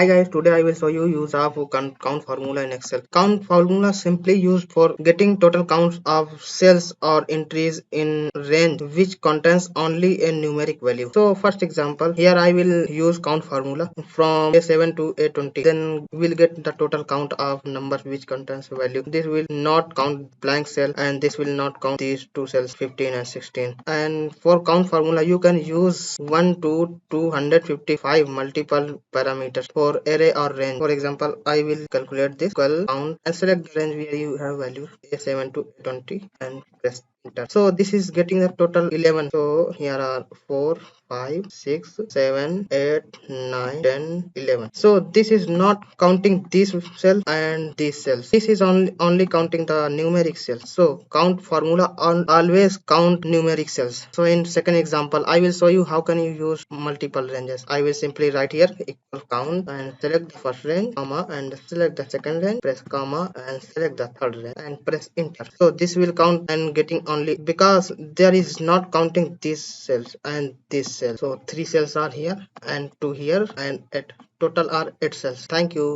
Hi guys, today I will show you use of count formula in Excel. Count formula simply used for getting total counts of cells or entries in range which contains only a numeric value. So first example, here I will use count formula from A7 to A20. Then we'll get the total count of number which contains value. This will not count blank cell and this will not count these two cells 15 and 16. And for count formula you can use 1 to 255 multiple parameters for array or range. For example, I will calculate this equal count and select the range where you have values A7 to A20 and press enter. So this is getting the total 11. So here are 4, 5, 6, 7, 8, 9, 10, 11. So this is not counting this cell and these cells. This is only counting the numeric cells. So count formula always count numeric cells. So in second example, I will show you how can you use multiple ranges. I will simply write here equal count and select the first range, comma, and select the second range, press comma and select the third range and press enter. So this will count and getting only because there is not counting these cells and this cell. So 3 cells are here and 2 here and at total are 8 cells. Thank you.